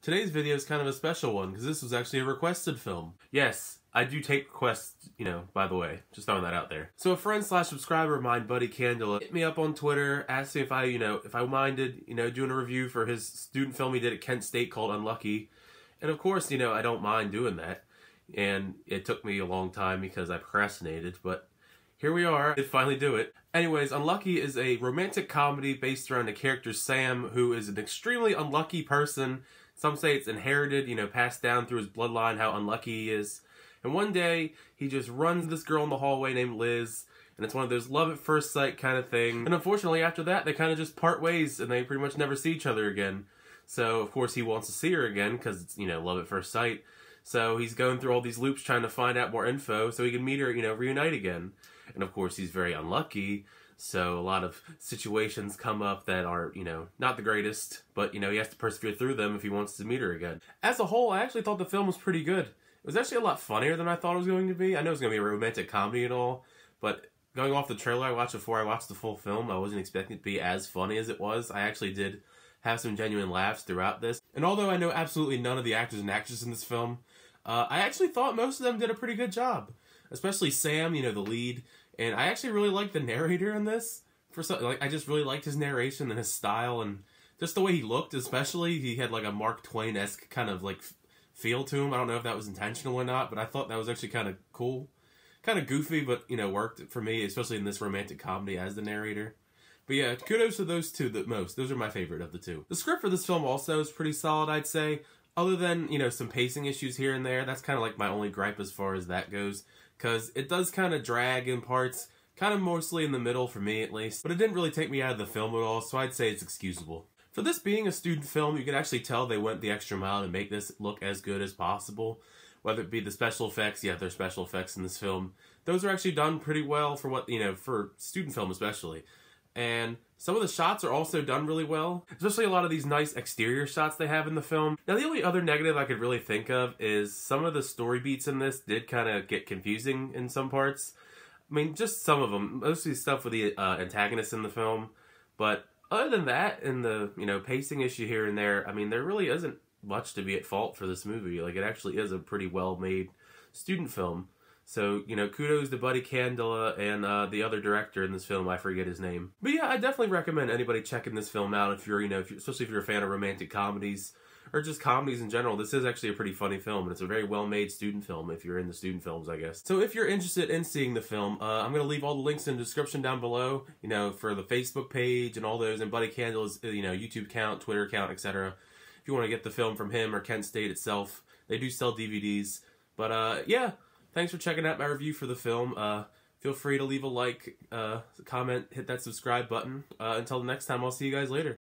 Today's video is kind of a special one because this was actually a requested film. Yes, I do take requests, by the way, just throwing that out there. So a friend/subscriber of mine, Buddy Candela, hit me up on Twitter, asked me if I minded, doing a review for his student film he did at Kent State called Unlucky. And of course, I don't mind doing that. And it took me a long time because I procrastinated, but here we are. I did finally do it. Anyways, Unlucky is a romantic comedy based around the character Sam, who is an extremely unlucky person. Some say it's inherited, passed down through his bloodline how unlucky he is. And one day, he just runs this girl in the hallway named Liz, and it's one of those love at first sight kind of thing. And unfortunately, after that, they kind of just part ways, and they pretty much never see each other again. So, of course, he wants to see her again, because it's, love at first sight. So he's going through all these loops trying to find out more info so he can meet her, reunite again. And of course, he's very unlucky. So a lot of situations come up that are, not the greatest, but, he has to persevere through them if he wants to meet her again. As a whole, I actually thought the film was pretty good. It was actually a lot funnier than I thought it was going to be. I know it was going to be a romantic comedy and all, but going off the trailer I watched before I watched the full film, I wasn't expecting it to be as funny as it was. I actually did have some genuine laughs throughout this. And although I know absolutely none of the actors and actresses in this film, I actually thought most of them did a pretty good job. Especially Sam, the lead. And I actually really liked the narrator in this. I just really liked his narration and his style and just the way he looked, especially. He had like a Mark Twain-esque kind of feel to him. I don't know if that was intentional or not, but I thought that was actually kind of cool. Kind of goofy, but, worked for me, especially in this romantic comedy as the narrator. But yeah, kudos to those two the most. Those are my favorite of the two. The script for this film also is pretty solid, I'd say. Other than, some pacing issues here and there, that's kind of like my only gripe as far as that goes. Because it does kind of drag in parts, kind of mostly in the middle for me at least. But it didn't really take me out of the film at all, so I'd say it's excusable. For this being a student film, you can actually tell they went the extra mile to make this look as good as possible. Whether it be the special effects, yeah, there's special effects in this film. Those are actually done pretty well for what, for student film especially. And some of the shots are also done really well, especially a lot of these nice exterior shots they have in the film. Now, the only other negative I could really think of is some of the story beats in this did kind of get confusing in some parts. I mean, just some of them, mostly stuff with the antagonists in the film. But other than that, and the, pacing issue here and there, I mean, there really isn't much to be at fault for this movie. Like, it actually is a pretty well-made student film. So, kudos to Buddy Candela and the other director in this film, I forget his name. But yeah, I definitely recommend anybody checking this film out if you're, especially if you're a fan of romantic comedies, or just comedies in general. This is actually a pretty funny film, and it's a very well-made student film if you're into student films, I guess. So if you're interested in seeing the film, I'm going to leave all the links in the description down below, for the Facebook page and all those, and Buddy Candela's, YouTube account, Twitter account, etc. If you want to get the film from him or Kent State itself, they do sell DVDs. But, yeah. Thanks for checking out my review for the film. Feel free to leave a like, comment, hit that subscribe button. Until the next time, I'll see you guys later.